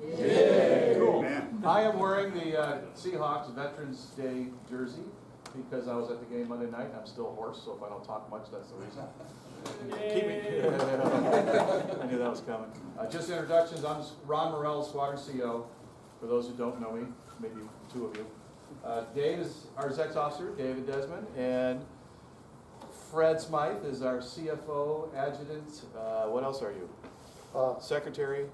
Yay! Cool. Man. I am wearing the Seahawks Veterans Day jersey because I was at the game Monday night and I'm still hoarse, so if I don't talk much, that's the reason. Keep me. I knew that was coming. Just introductions. I'm Ron Morrell, Squadron CO. For those who don't know me, maybe two of you. Dave is our exec officer, David Desmond, and Fred Smythe is our CFO, adjutant. What else are you? Secretary.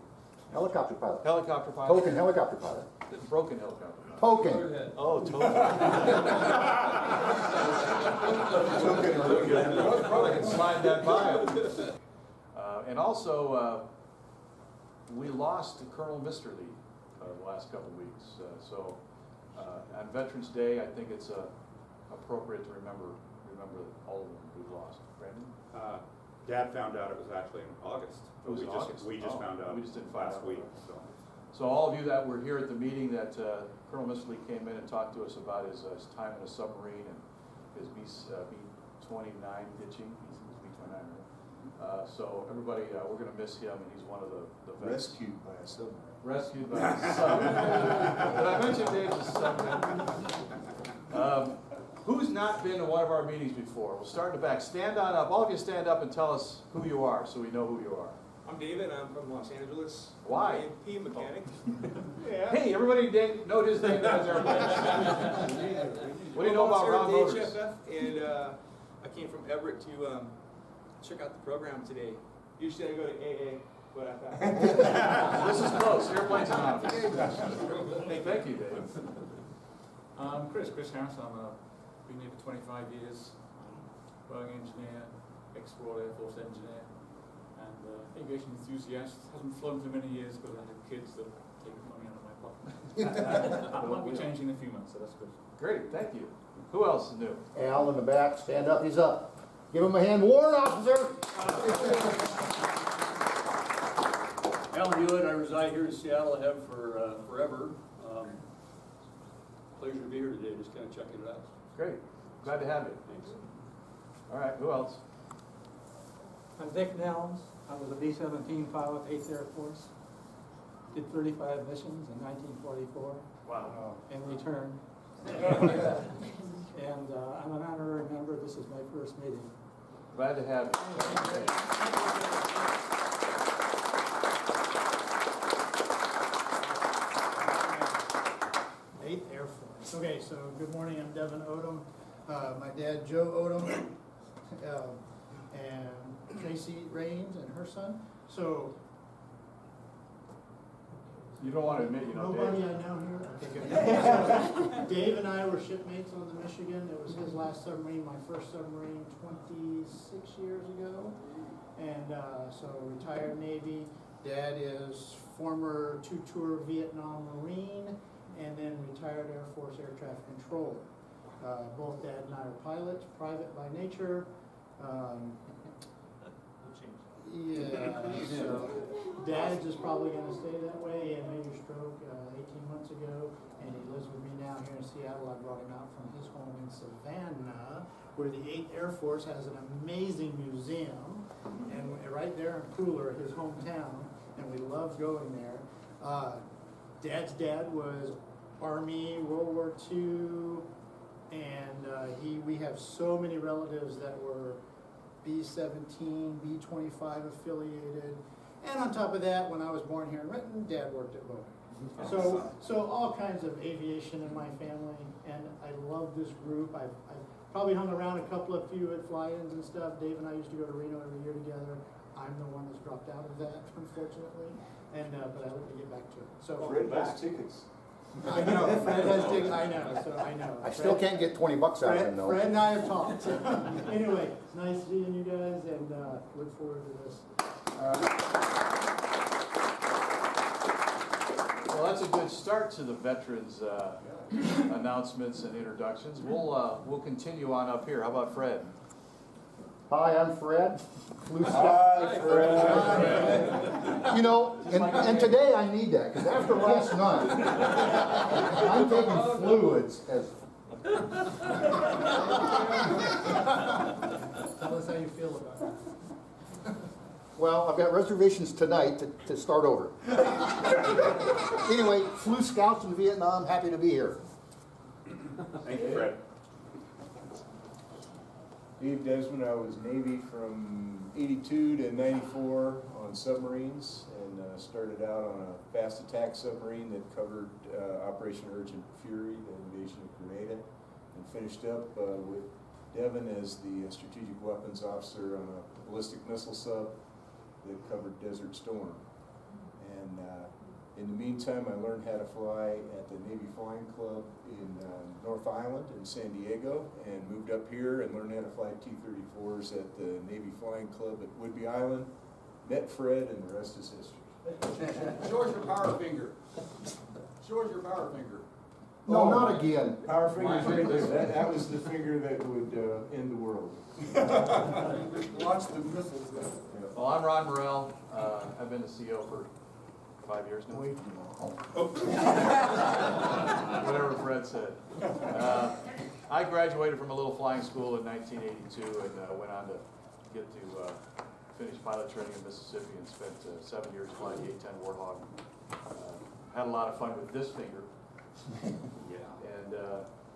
Helicopter pilot. Helicopter pilot. Token helicopter pilot. Broken helicopter pilot. Token. Oh, token. Probably can slide that by. And also, we lost Colonel Misterly the last couple of weeks. So on Veterans Day, I think it's appropriate to remember all of them we've lost. Brandon? Dad found out it was actually in August. It was in August. We just found out. We just didn't find last out week. So all of you that were here at the meeting, that Colonel Misterly came in and talked to us about his time in a submarine and his B-29 ditching. He's B-29, right? So everybody, we're going to miss him, and he's one of the vets. Rescued by a submarine. Rescued by a submarine. Did I mention Dave's submarine? Who's not been to one of our meetings before? We'll start in the back. Stand on up. All of you stand up and tell us who you are so we know who you are. I'm David. I'm from Los Angeles. Why? I'm an A&P mechanic. Yeah. Hey, everybody know his name as airplane. What do you know about Ron Motors? And I came from Everett to check out the program today. Usually I go to AA, but I thought... This is close. Airplanes Anonymous. Thank you, Dave. Chris Harris. Been here for 25 years. Boeing engineer, ex-Royal Air Force engineer, and aviation enthusiast. Hasn't flown for many years because I have kids that take money out of my pocket. I might be changing in a few months, so that's good. Great, thank you. Who else is new? Al in the back, stand up, he's up. Give him a hand, warrant officer! Alan Hewitt, I reside here in Seattle. I have for forever. Pleasure to be here today, just kind of checking it out. Great. Glad to have you. Thanks. All right, who else? I'm Dick Nellens. I was a B-17 pilot, 8th Air Force. Did 35 missions in 1944. Wow. And returned. And I'm an honorary member. This is my first meeting. Glad to have you. 8th Air Force. Okay, so good morning. I'm Devin Odom. My dad, Joe Odom, and Tracy Raines and her son. So you don't want to admit you know nobody Dave. I know here. Okay, good. So, Dave and I were shipmates on the Michigan. It was his last submarine, my first submarine, 26 years ago. And so retired Navy. Dad is former two-tour Vietnam Marine, and then retired Air Force air traffic controller. Both Dad and I are pilots, private by nature. Yeah, so Dad's is probably going to stay that way. He had a major stroke 18 months ago, and he lives with me now here in Seattle. I brought him out from his home in Savannah, where the 8th Air Force has an amazing museum, and right there in Cooler, his hometown, and we love going there. Dad's dad was Army, World War II, and we have so many relatives that were B-17, B-25 affiliated. And on top of that, when I was born here in Renton, Dad worked at Boeing. So all kinds of aviation in my family, and I love this group. I've probably hung around a couple of few at fly-ins and stuff. Dave and I used to go to Reno every year together. I'm the one that's dropped out of that, unfortunately, and but I hope to get back to it. So Fred has tickets. I know, Fred has tickets, I know, so I know. I still can't get 20 bucks out of him, though. Fred and I have talked. Anyway, it's nice seeing you guys, and look forward to this. Well, that's a good start to the veterans announcements and introductions. We'll continue on up here. How about Fred? Hi, I'm Fred. Hi, Fred. You know, and today I need that, because after last night, I'm taking fluids as... Tell us how you feel about it. Well, I've got reservations tonight to start over. Anyway, flew scouts in Vietnam, happy to be here. Thank you, Fred. Dave Desmond, I was Navy from 82 to 94 on submarines, and started out on a fast attack submarine that covered Operation Urgent Fury, the invasion of Grenada, and finished up with Devon as the strategic weapons officer on a ballistic missile sub that covered Desert Storm. And in the meantime, I learned how to fly at the Navy Flying Club in North Island in San Diego, and moved up here and learned how to fly T-34s at the Navy Flying Club at Whidbey Island. Met Fred, and the rest is history. Show us your power finger. Show us your power finger. No, not again. Power finger's right there. That was the finger that would end the world. Launch the missiles then. Well, I'm Ron Morrell. I've been the CO for 5 years now. Whatever Fred said. I graduated from a little flying school in 1982 and went on to get to finish pilot training in Mississippi and spent 7 years flying the A-10 Warthog. Had a lot of fun with this finger. And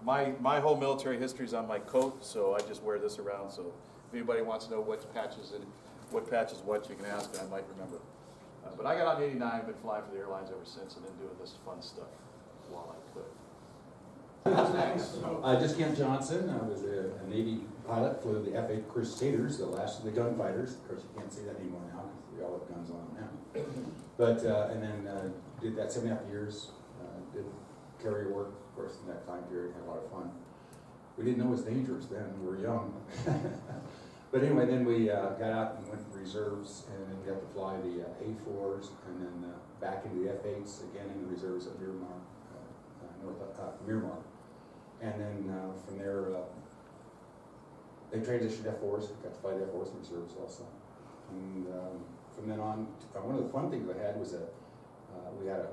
my whole military history is on my coat, so I just wear this around. So if anybody wants to know what patches what, you can ask, and I might remember. But I got out in '89, been flying for the airlines ever since, and then doing this fun stuff while I could. Just Kent Johnson. I was a Navy pilot, flew the F-8 Crusaders, the last of the gunfighters. Of course, you can't say that anymore now because we all have guns on them now. But and then did that 7.5 years. Did carrier work, of course, in that time period. Had a lot of fun. We didn't know it was dangerous then. We were young. But anyway, then we got out and went to reserves, and then got to fly the A4s, and then back into the F8s again in the reserves at Miramar, Miramar. And then from there, they transitioned to F4s. Got to fly the F4s in reserves also. And from then on, one of the fun things I had was we had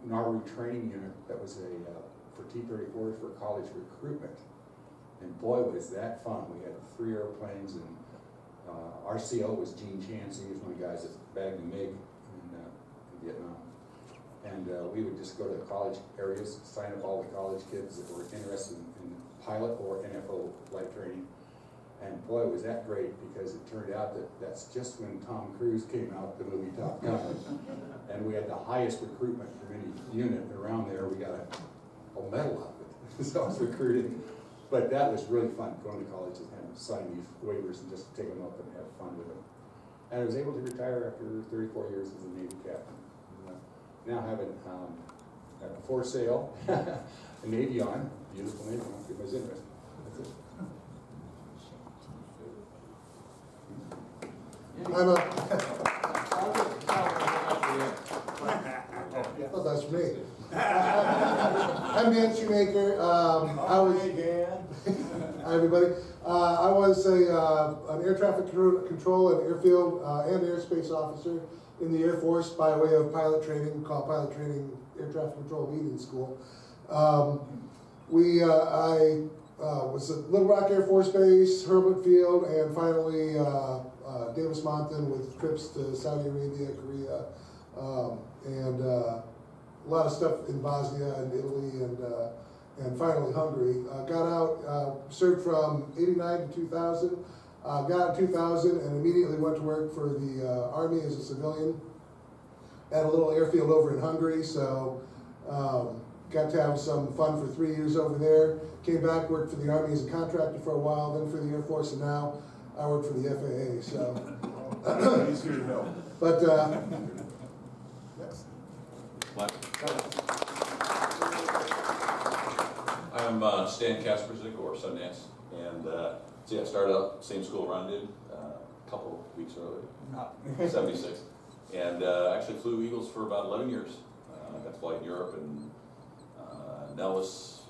an RU training unit that was for T-34s for college recruitment. And boy, was that fun. We had 3 airplanes, and our CO was Gene Chansey. He was one of the guys that bagged the MiG in Vietnam. And we would just go to the college areas, sign up all the college kids that were interested in pilot or NFO flight training. And boy, was that great, because it turned out that that's just when Tom Cruise came out, the movie Top Gun. And we had the highest recruitment from any unit around there. We got a medal out of it. So I was recruited. But that was really fun, going to college and signing these waivers and just take them up and have fun with them. And I was able to retire after 34 years as a Navy captain. Now having for sale a Navy on, beautiful Navy on, if anybody's interested. That's it. Oh, that's me. I'm Dan Shoemaker. Hi, everybody. I was an air traffic control and airfield and airspace officer in the Air Force by way of pilot training, called pilot training air traffic control leading school. I was at Little Rock Air Force Base, Hurlbut Field, and finally Davis Monthan with trips to Saudi Arabia, Korea, and a lot of stuff in Bosnia and Italy, and finally Hungary. Got out, served from '89 to 2000. Got out in 2000 and immediately went to work for the Army as a civilian at a little airfield over in Hungary. So got to have some fun for 3 years over there. Came back, worked for the Army as a contractor for a while, then for the Air Force, and now I work for the FAA. So, He's here to help. but next. I'm Stan Kasperzik, or Sundance, and I started out same school Ron did, a couple weeks earlier, 76, and actually flew Eagles for about 11 years. Got to fly in Europe and Nellis,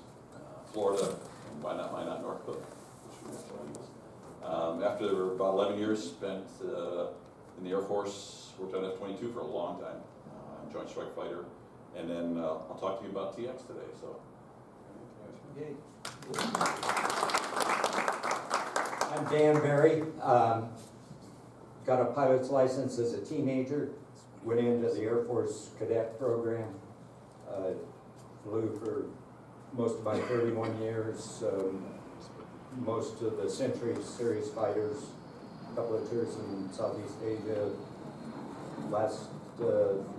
Florida, and why not North Dakota, which we fly Eagles. After about 11 years spent in the Air Force, worked on F-22 for a long time, Joint Strike Fighter, and then I'll talk to you about TX today. So. Yay. I'm Dan Berry. Got a pilot's license as a teenager, went into the Air Force cadet program. Flew for most of my 31 years, most of the Century Series fighters, a couple of tours in Southeast Asia.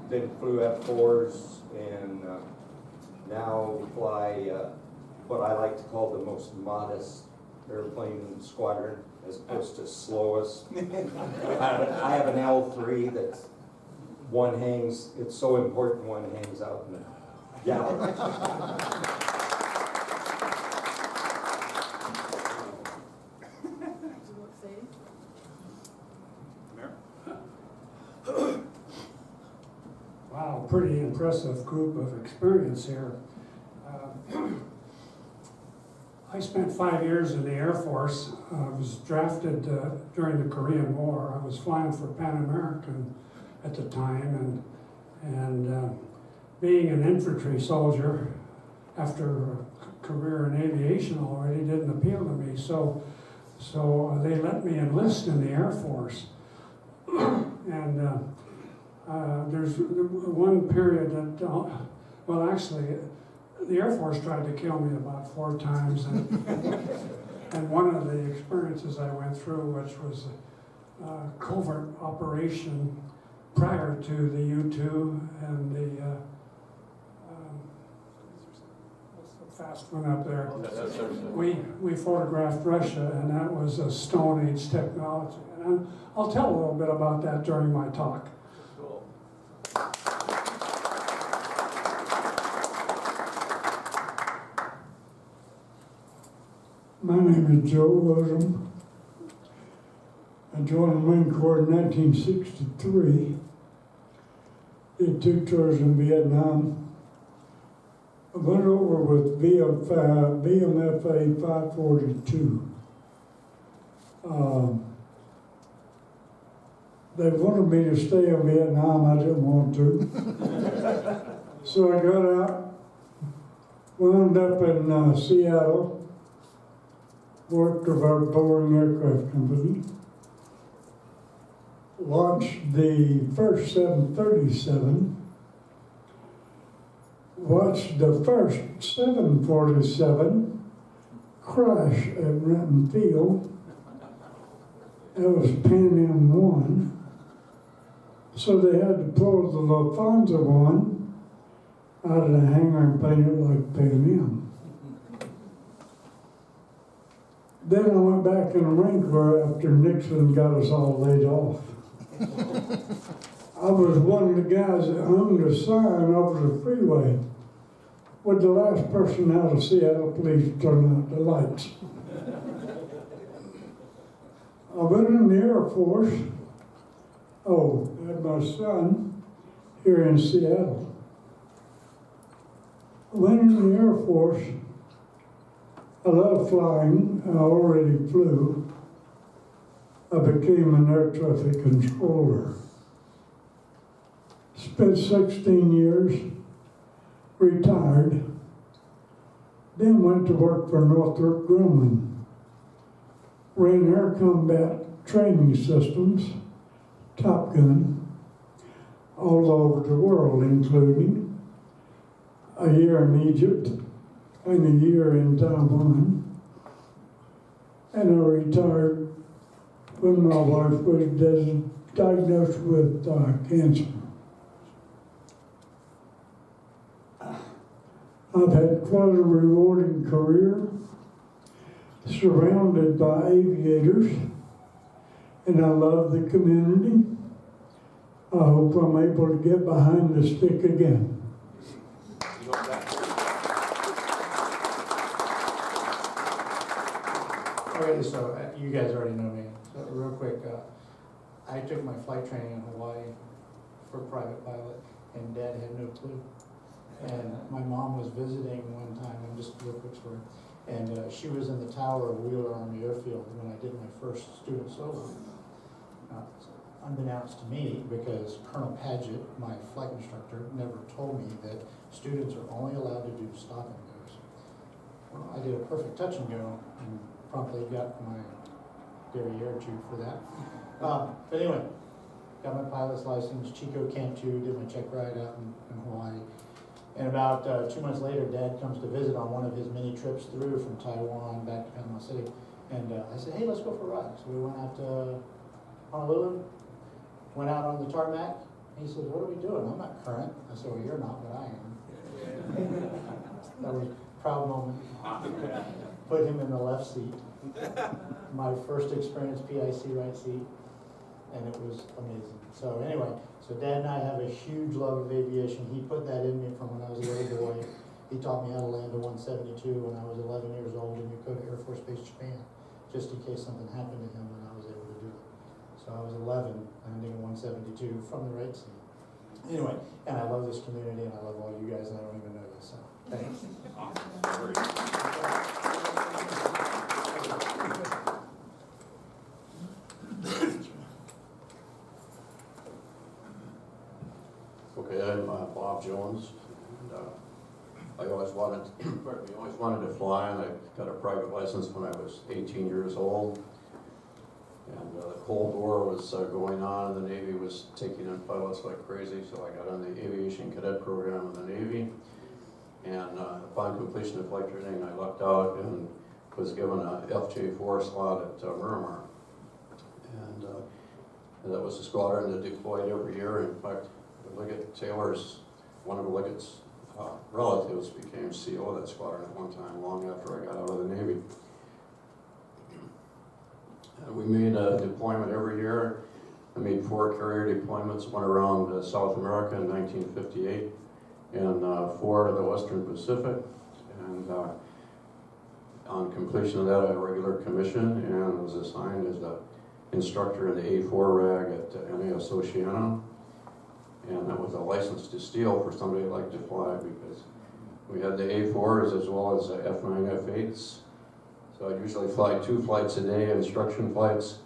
Then flew F-4s, and now fly what I like to call the most modest airplane squadron, as opposed to slowest. I have an L3 that's one hangs, it's so important one hangs out in the gallery. Wow, pretty impressive group of experience here. I spent 5 years in the Air Force. I was drafted during the Korean War. I was flying for Pan American at the time, and being an infantry soldier after a career in aviation already didn't appeal to me. So they let me enlist in the Air Force. And there's one period that, well, actually, the Air Force tried to kill me about 4 times, and one of the experiences I went through, which was a covert operation prior to the U-2 and the what's the fast one up there? We photographed Russia, and that was a Stone Age technology. And I'll tell a little bit about that during my talk. My name is Joe William. I joined the Marine Corps in 1963. Did 2 tours in Vietnam. I went over with BMFA 542. They wanted me to stay in Vietnam. I didn't want to. So I got out, wound up in Seattle. Worked for our Boeing Aircraft Company, launched the first 737, watched the first 747 crash at Renton Field. That was Pan Am 1. So they had to pull the Lufthansa 1 out of the hangar and paint it like Pan Am. Then I went back in the Marine Corps after Nixon got us all laid off. I was one of the guys that hung the sign over the freeway with the last person out of Seattle police turn out the lights. I went in the Air Force. Had my son here in Seattle. I went in the Air Force. I love flying. I already flew. I became an air traffic controller. Spent 16 years, retired, then went to work for Northrop Grumman. Ran air combat training systems, Top Gun, all over the world, including a year in Egypt, and a year in Taiwan, and I retired when my wife was diagnosed with cancer. I've had quite a rewarding career, surrounded by aviators, and I love the community. I hope I'm able to get behind the stick again. Okay, so you guys already know me. So real quick, I took my flight training in Hawaii for private pilot, and Dad had no clue. And my mom was visiting one time, and just a real quick story, and she was in the tower of Wheeler Army Airfield when I did my first student solo. Unbeknownst to me, because Colonel Paget, my flight instructor, never told me that students are only allowed to do stop and goes. Well, I did a perfect touch and go, and promptly got my derriere tube for that. But anyway, got my pilot's license, Chico Cantu, did my check ride out in Hawaii. And about 2 months later, Dad comes to visit on one of his many trips through from Taiwan back to Panama City. And I said, hey, let's go for a ride. So we went out to Honolulu, went out on the tarmac. He says, what are we doing? I'm not current. I said, well, you're not, but I am. That was a proud moment. Put him in the left seat. My first experience PIC right seat, and it was amazing. So anyway, so Dad and I have a huge love of aviation. He put that in me from when I was a little boy. He taught me how to land a 172 when I was 11 years old in Yokota Air Force Base, Japan, just in case something happened to him when I was able to do it. So I was 11, landing a 172 from the right seat. Anyway, and I love this community, and I love all you guys, and I don't even know this, so thanks. Okay, I'm Bob Jones. And, I always wanted, always wanted to fly, and I got a private license when I was 18 years old. And the Cold War was going on, and the Navy was taking in pilots like crazy, so I got on the aviation cadet program in the Navy. And upon completion of flight training, I lucked out and was given a FJ4 slot at Miramar. And that was a squadron that deployed every year. In fact, Liggett Taylor's, one of Liggett's relatives became CO of that squadron at one time, long after I got out of the Navy. And we made a deployment every year. I made 4 carrier deployments, one around South America in 1958, and 4 to the Western Pacific. And on completion of that, I had a regular commission and was assigned as the instructor in the A4 RAG at NAS Oceana. And that was a license to steal for somebody who liked to fly, because we had the A4s as well as the F9, F8s. So I'd usually fly 2 flights a day, instruction flights.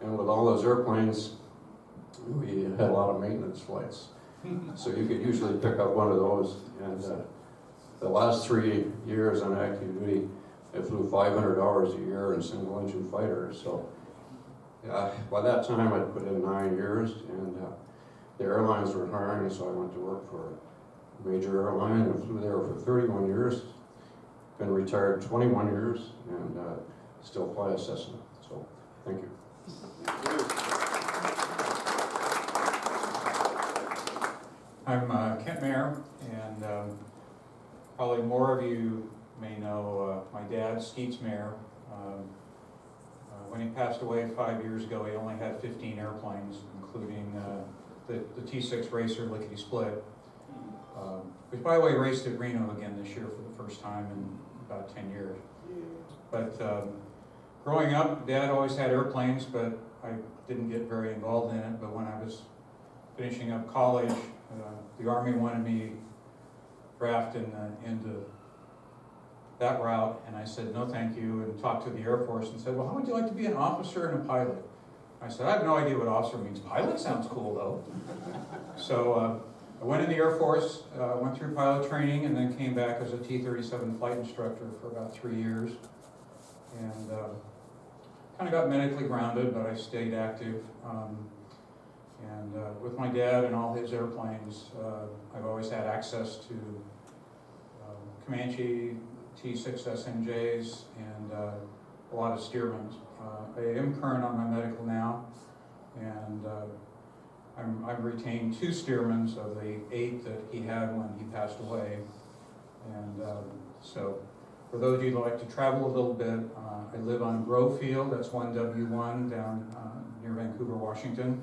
And with all those airplanes, we had a lot of maintenance flights. So you could usually pick up one of those. And the last 3 years on active duty, I flew 500 hours a year in single engine fighters. So by that time, I'd put in 9 years, and the airlines were hiring, so I went to work for a major airline and flew there for 31 years. Been retired 21 years, and still fly a Cessna. So, thank you. I'm Kent Mayer, and probably more of you may know my dad, Skeets Mayer. When he passed away 5 years ago, he only had 15 airplanes, including the T6 Racer Lickety Split, which, by the way, raced at Reno again this year for the first time in about 10 years. But growing up, Dad always had airplanes, but I didn't get very involved in it. But when I was finishing up college, the Army wanted me drafted into that route, and I said no thank you, and talked to the Air Force and said, well, how would you like to be an officer and a pilot? I said, I have no idea what officer means. Pilot sounds cool, though. So I went in the Air Force, went through pilot training, and then came back as a T-37 flight instructor for about 3 years. And kind of got medically grounded, but I stayed active. With my dad and all his airplanes, I've always had access to Comanche, T6 SMJs, and a lot of Stearmans. I am current on my medical now, and I've retained 2 Stearmans of the 8 that he had when he passed away. And so for those of you who like to travel a little bit, I live on Grove Field, that's 1W1 down near Vancouver, Washington.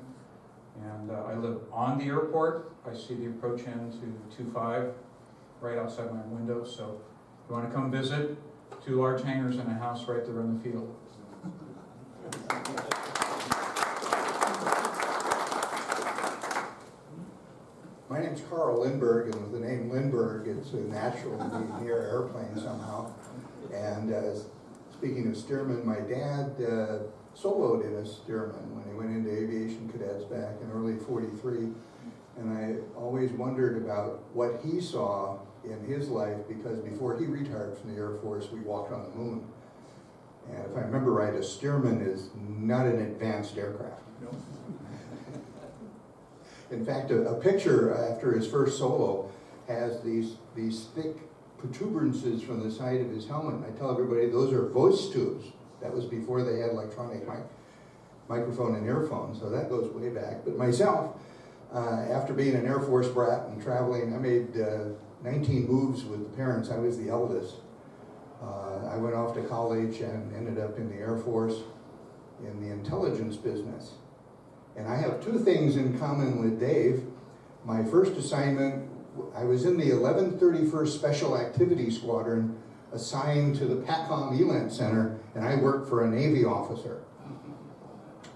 And I live on the airport. I see the approach end to 25 right outside my window. So if you want to come visit, 2 large hangars and a house right there in the field. My name's Carl Lindbergh, and with the name Lindbergh, it's natural to be near airplanes somehow. And speaking of Stearman, my dad soloed in a Stearman when he went into aviation cadets back in early '43. And I always wondered about what he saw in his life, because before he retired from the Air Force, we walked on the moon. And if I remember right, a Stearman is not an advanced aircraft. In fact, a picture after his first solo has these thick protuberances from the side of his helmet. And I tell everybody those are voice tubes. That was before they had electronic microphone and earphones, so that goes way back. But myself, after being an Air Force brat and traveling, I made 19 moves with the parents. I was the eldest. I went off to college and ended up in the Air Force in the intelligence business. And I have two things in common with Dave. My first assignment, I was in the 1131st Special Activity Squadron assigned to the PACOM ELANT Center, and I worked for a Navy officer.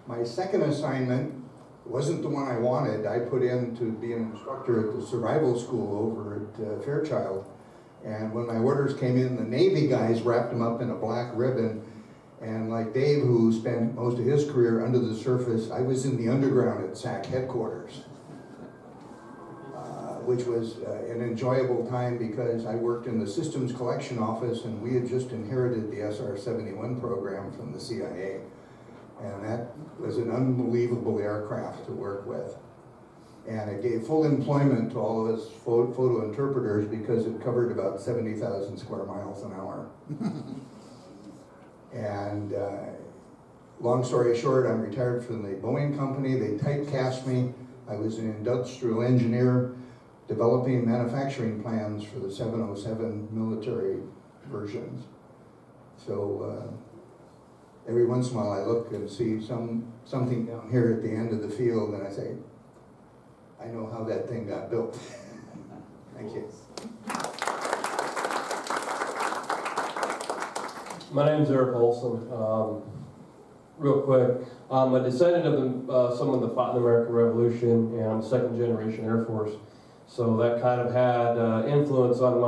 My second assignment wasn't the one I wanted. I put in to be an instructor at the survival school over at Fairchild. And when my orders came in, the Navy guys wrapped them up in a black ribbon. And like Dave, who spent most of his career under the surface, I was in the underground at SAC headquarters, which was an enjoyable time because I worked in the systems collection office and we had just inherited the SR-71 program from the CIA. And that was an unbelievable aircraft to work with. And it gave full employment to all of us photo interpreters because it covered about 70,000 square miles an hour. And long story short, I'm retired from the Boeing company. They typecast me. I was an industrial engineer developing manufacturing plans for the 707 military versions. So every once in a while I look and see something down here at the end of the field and I say, I know how that thing got built. Thank you. My name's Eric Olson. Real quick, I'm a descendant of someone that fought in the American Revolution, and I'm a second generation Air Force. So that kind of had influence on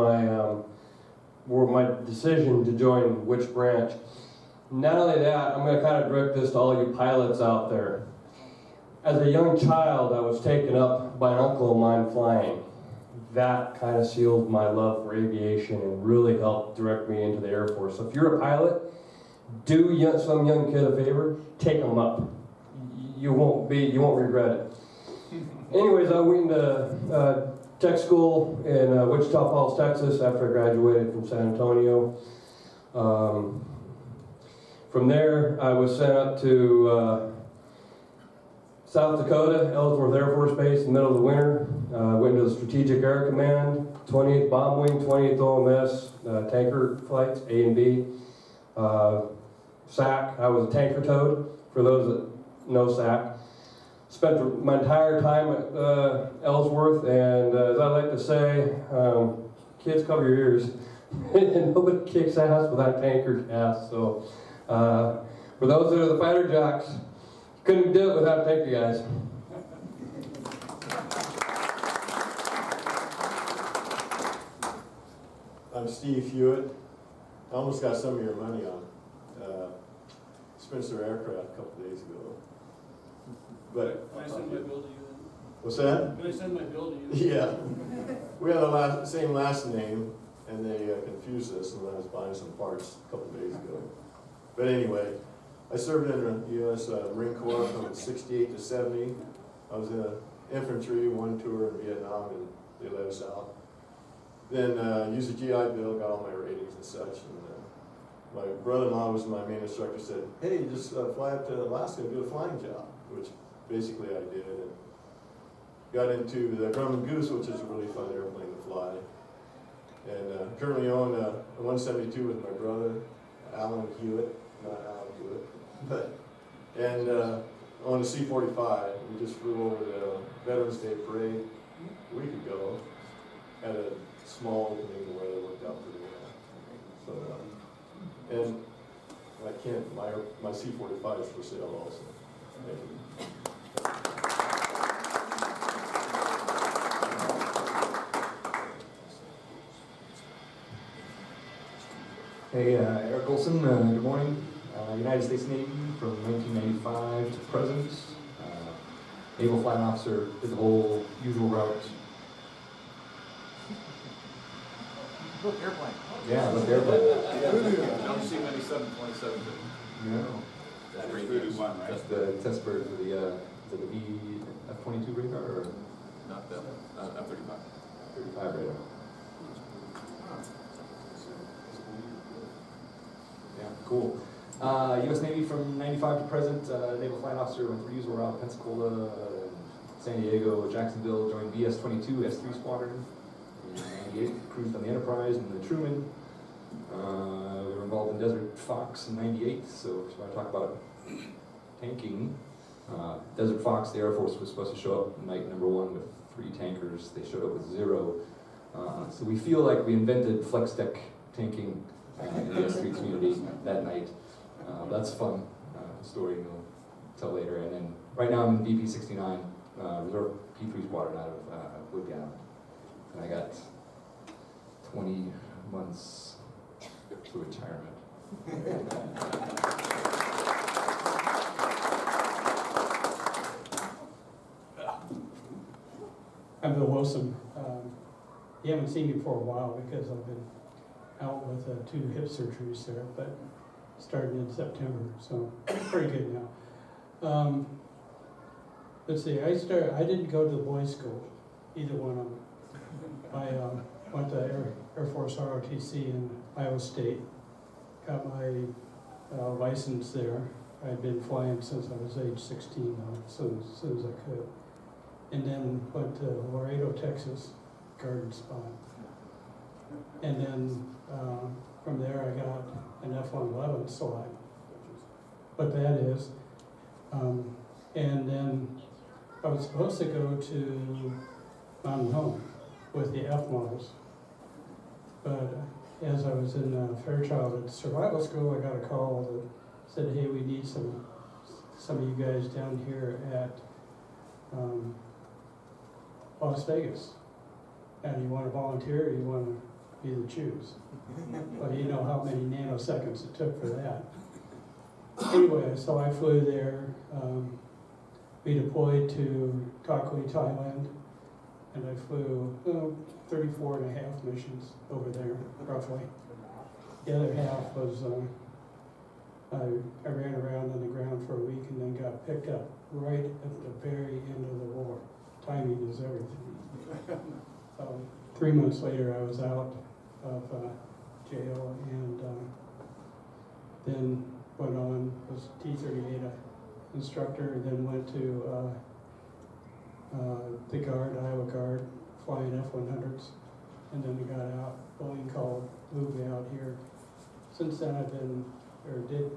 my decision to join which branch. Not only that, I'm going to kind of direct this to all you pilots out there. As a young child, I was taken up by an uncle of mine flying. That kind of sealed my love for aviation and really helped direct me into the Air Force. So if you're a pilot, do some young kid a favor, take them up. You won't regret it. Anyways, I went into tech school in Wichita Falls, Texas after I graduated from San Antonio. From there, I was sent up to South Dakota, Ellsworth Air Force Base in the middle of the winter. Went to the Strategic Air Command, 28th Bomb Wing, 28th OMS, tanker flights, A and B. SAC, I was a tanker toad, for those that know SAC. Spent my entire time at Ellsworth, and as I like to say, kids cover your ears. Nobody kicks ass without tanker ass, so for those that are the fighter jocks, couldn't do it without tanker guys. I'm Steve Hewitt. I almost got some of your money on Spencer Aircraft a couple days ago. But Can I send my bill to you then? What's that? Can I send my bill to you? Yeah. We have the same last name, and they confused us when I was buying some parts a couple days ago. But anyway, I served in the U.S. Marine Corps from 68 to 70. I was in infantry, one tour in Vietnam, and they let us out. Then used a GI Bill, got all my ratings and such. And my brother-in-law was my main instructor, said, hey, just fly up to Alaska and do a flying job, which basically I did. And got into the Grumman Goose, which is a really fun airplane to fly. And currently own a 172 with my brother, Alan Hewitt, not Alan Hewitt. And on a C-45, we just flew over the Veterans Day Parade a week ago. Had a small opening where it worked out pretty well. So, and I can't, my C-45 is for sale also. Thank you. Hey, Eric Olson, good morning. United States Navy from 1995 to present. Naval Flight Officer, did the whole usual route. Look, airplane. Yeah, look, airplane. You don't see many 727. No. That's 331, right? That's the test bird for the F-22 radar or Not that, F-35. 35 radar? Yeah, cool. U.S. Navy from 95 to present, naval flight officer with 3 years around Pensacola, San Diego, Jacksonville, joined VS-22 S3 Squadron. In 98, cruised on the Enterprise and the Truman. We were involved in Desert Fox in 98, so if you want to talk about tanking, Desert Fox, the Air Force was supposed to show up night number 1 with 3 tankers. They showed up with 0. So we feel like we invented flex deck tanking in the S3 community that night. That's a fun story we'll tell later. And then right now I'm in VP-69, Reserve P3 Squadron out of Wood Gallon. And I got 20 months to retirement. I'm Bill Wilson. You haven't seen me for a while because I've been out with 2 hip surgeries there, but starting in September, so pretty good now. Let's see, I didn't go to the boys' school, either one of them. I went to Air Force ROTC in Iowa State, got my license there. I'd been flying since I was age 16, as soon as I could. And then went to Laredo, Texas, Garden Spot. And then from there I got an F-111 select, what that is. And then I was supposed to go to Mountain Home with the F models. But as I was in Fairchild at survival school, I got a call that said, hey, we need some of you guys down here at Las Vegas. And you want to volunteer, or you want to be the choose. Well, you know how many nanoseconds it took for that. Anyway, so I flew there. We deployed to Takui, Thailand, and I flew 34 and a half missions over there, roughly. The other half was, I ran around on the ground for a week and then got picked up right at the very end of the war. Timing is everything. 3 months later, I was out of jail and then went on, was T-38 instructor, and then went to the Guard, Iowa Guard, flying F-100s, and then we got out. Boeing called, moved me out here. Since then, I've been, or did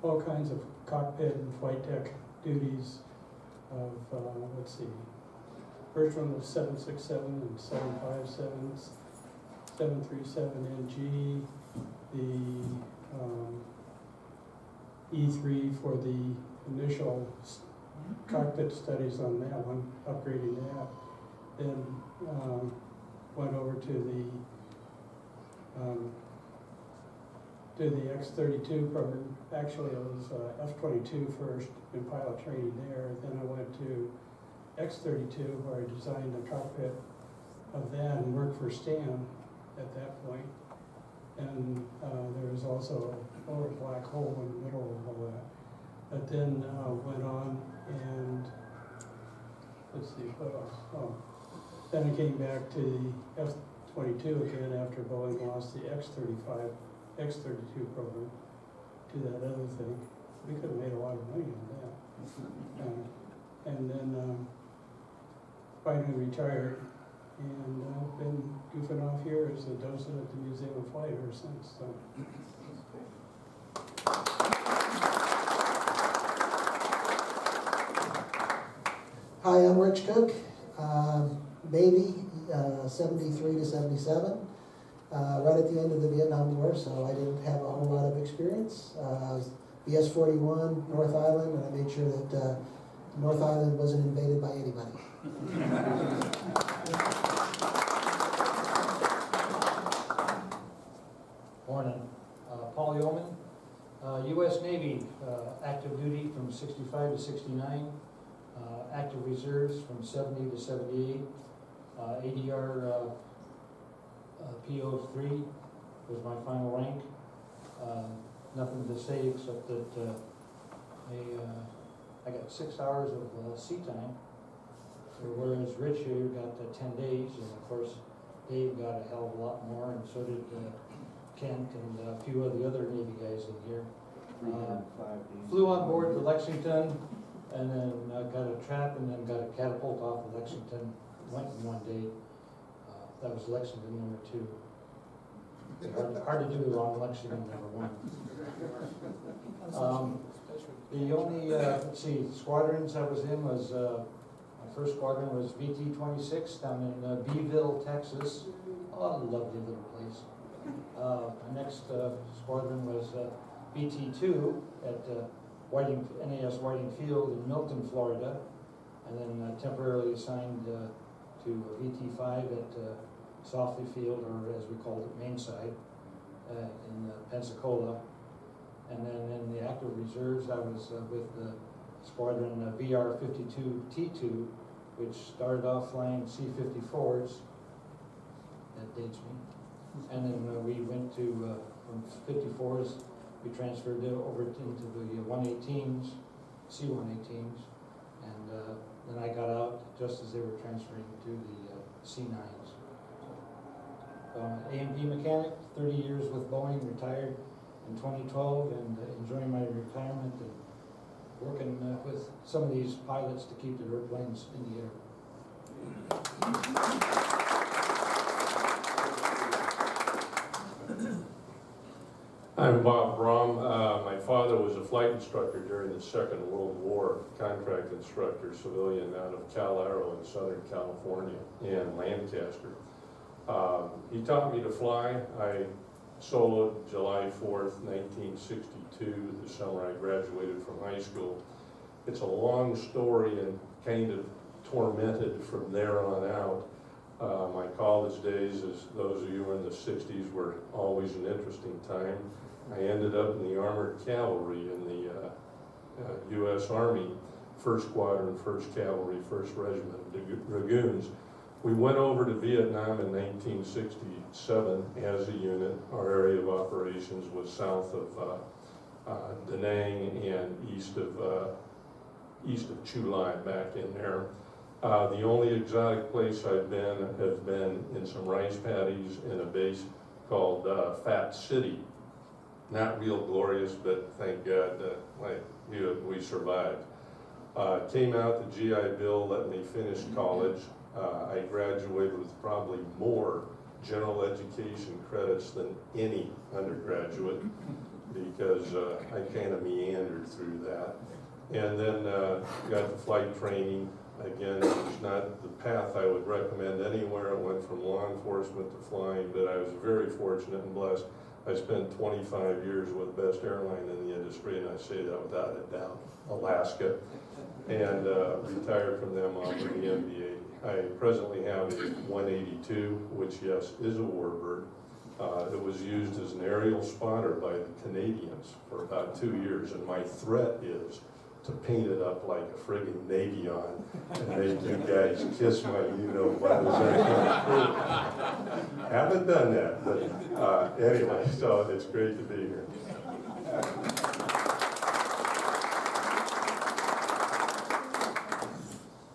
all kinds of cockpit and flight deck duties of, let's see, first one was 767 and 757, 737NG, the E3 for the initial cockpit studies on that one, upgrading that. Then went over to the X-32 program. Actually, it was F-22 first in pilot training there. Then I went to X-32 where I designed the cockpit of that and worked for Stan at that point. And there was also a lower black hole in the middle of all that. But then went on and, let's see, what else? Oh. Then I came back to the F-22 again after Boeing lost the X-32 program to that other thing. We could have made a lot of money on that. And then finally retired, and I've been goofing off here as a docent at the Museum of Flight ever since. So. Hi, I'm Rich Cook, Navy, 73 to 77. Right at the end of the Vietnam War, so I didn't have a whole lot of experience. BS-41, North Island, and I made sure that North Island wasn't invaded by anybody. Morning. Paul Yeoman, U.S. Navy, active duty from 65 to 69, active reserves from 70 to 78, ADR PO3 was my final rank. Nothing to say except that I got 6 hours of sea time. So whereas Rich here got 10 days, and of course Dave got a hell of a lot more, and so did Kent and a few of the other Navy guys in here. Flew on board to Lexington, and then got a trap, and then got a catapult off of Lexington. Went in one day. That was Lexington number 2. Hard to do on Lexington number 1. The only, let's see, squadrons I was in was, my first squadron was VT-26 down in Beeville, Texas. Oh, lovely little place. My next squadron was VT-2 at Whiting, NAS Whiting Field in Milton, Florida, and then temporarily assigned to VT-5 at Softly Field, or as we called it, Mainside, in Pensacola. And then in the active reserves, I was with the squadron VR-52T2, which started off flying C-54s. That dates me. And then we went to, from 54s, we transferred over into the 118s, C-118s, and then I got out just as they were transferring to the C-9s. A&P mechanic, 30 years with Boeing, retired in 2012, and enjoying my retirement and working with some of these pilots to keep the airplanes in the air. I'm Bob Brom. My father was a flight instructor during the Second World War, contract instructor, civilian, out of Cal Aero in Southern California and Lancaster. He taught me to fly. I soloed July 4th, 1962, the summer I graduated from high school. It's a long story and kind of tormented from there on out. My college days, as those of you in the 60s, were always an interesting time. I ended up in the Armored Cavalry in the U.S. Army, 1st Squadron, 1st Cavalry, 1st Regiment, Dragoons. We went over to Vietnam in 1967 as a unit. Our area of operations was south of Da Nang and east of Chu Lai, back in there. The only exotic place I've been has been in some rice paddies in a base called Fat City. Not real glorious, but thank God we survived. Came out, the GI Bill let me finish college. I graduated with probably more general education credits than any undergraduate because I kind of meandered through that. And then got the flight training. Again, it's not the path I would recommend anywhere. It went from law enforcement to flying, but I was very fortunate and blessed. I spent 25 years with the best airline in the industry, and I say that without a doubt, Alaska, and retired from them offering the MBA. I presently have a 182, which, yes, is a Warbird. It was used as an aerial spotter by the Canadians for about 2 years, and my threat is to paint it up like a friggin' Navion and make you guys kiss my you-know-what. Haven't done that, but anyway, so it's great to be here.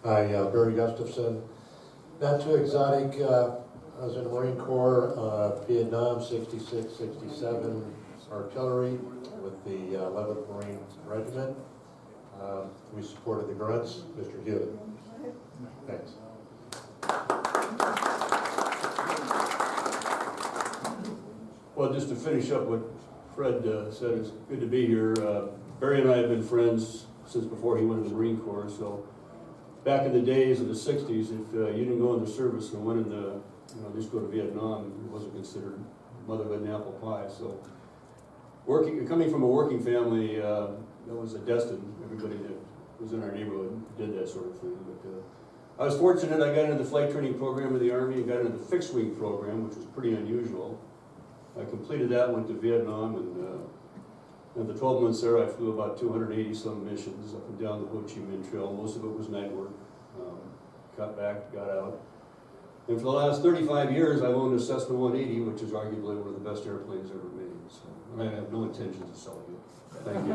Hi, Barry Gustafson. Not too exotic. I was in the Marine Corps, Vietnam, 66, 67, artillery with the 11th Marine Regiment. We supported the grunts. Mr. Hewitt. Thanks. Well, just to finish up what Fred said, it's good to be here. Barry and I have been friends since before he went in the Marine Corps, so back in the days of the 60s, if you didn't go in the service and went in the, just go to Vietnam, it wasn't considered motherhood and apple pie. So coming from a working family, that was a destiny. Everybody that was in our neighborhood did that sort of thing. But I was fortunate. I got into the flight training program of the Army and got into the fixed wing program, which was pretty unusual. I completed that, went to Vietnam, and in the 12 months there, I flew about 280 some missions up and down the Ho Chi Minh Trail. Most of it was night work. Got back, got out. And for the last 35 years, I've owned a Cessna 180, which is arguably one of the best airplanes ever made. So, and I have no intention of selling it. Thank you.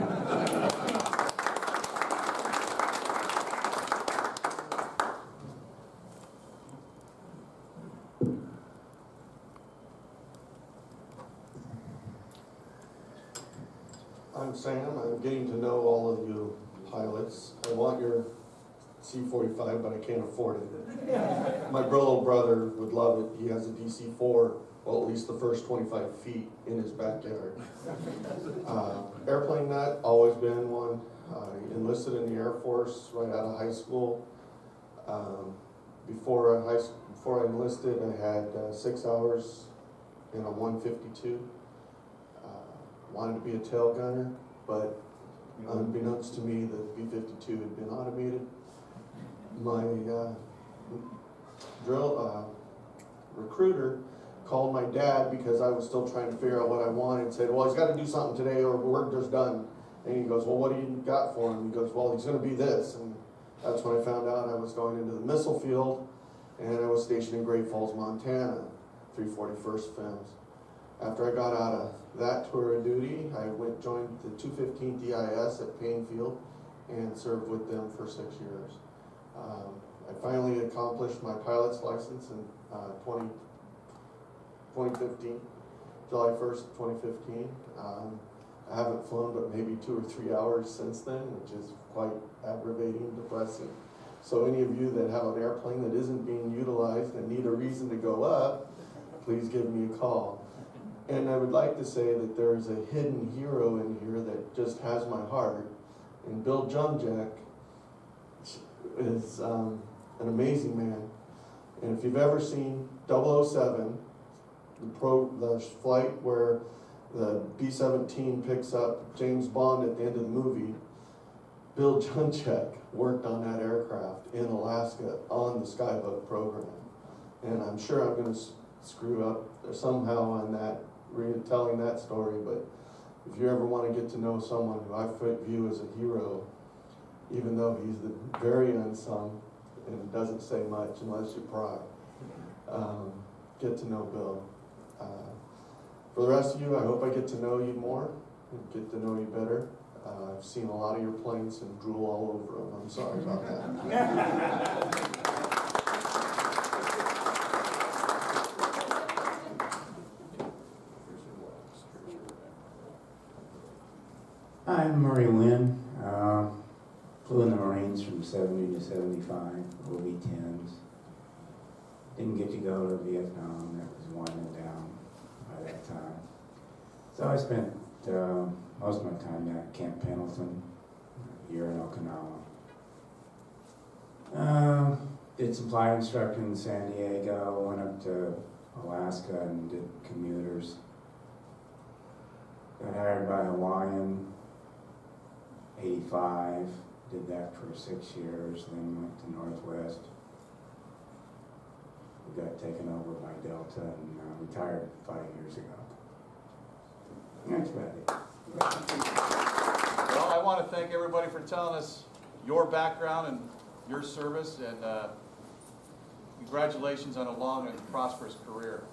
I'm Sam. I'm getting to know all of you pilots. I want your C-45, but I can't afford it. My little brother would love it. He has a DC-4, well, at least the first 25 feet in his backyard. Airplane nut, always been one. I enlisted in the Air Force right out of high school. Before I enlisted, I had 6 hours in a 152. Wanted to be a tail gunner, but unbeknownst to me, the B-52 had been automated. My recruiter called my dad because I was still trying to figure out what I wanted, and said, well, he's got to do something today or we're just done. And he goes, well, what do you got for him? He goes, well, he's going to be this. And that's when I found out I was going into the missile field, and I was stationed in Great Falls, Montana, 341st FIMS. After I got out of that tour of duty, I joined the 215th DIS at Painfield and served with them for 6 years. I finally accomplished my pilot's license in 2015, July 1st, 2015. I haven't flown but maybe 2 or 3 hours since then, which is quite aggravating, depressing. So any of you that have an airplane that isn't being utilized and need a reason to go up, please give me a call. And I would like to say that there's a hidden hero in here that just has my heart. And Bill Jumjack is an amazing man. And if you've ever seen 007, the flight where the B-17 picks up James Bond at the end of the movie, Bill Jumjack worked on that aircraft in Alaska on the Skyhook program. And I'm sure I'm going to screw up somehow on that, telling that story, but if you ever want to get to know someone who I view as a hero, even though he's very unsung and doesn't say much unless you pry, get to know Bill. For the rest of you, I hope I get to know you more, get to know you better. I've seen a lot of your planes and drool all over them. I'm sorry about that. I'm Murray Wynn. Flew in the Marines from 70 to 75, OV-10s. Didn't get to go to Vietnam. That was winding down by that time. So I spent most of my time down at Camp Pendleton, a year in Okinawa. Did some flight instructing in San Diego, went up to Alaska and did commuters. Got hired by Hawaiian, 85, did that for 6 years, then went to Northwest. We got taken over by Delta and retired 5 years ago. That's about it. Well, I want to thank everybody for telling us your background and your service, and congratulations on a long and prosperous career.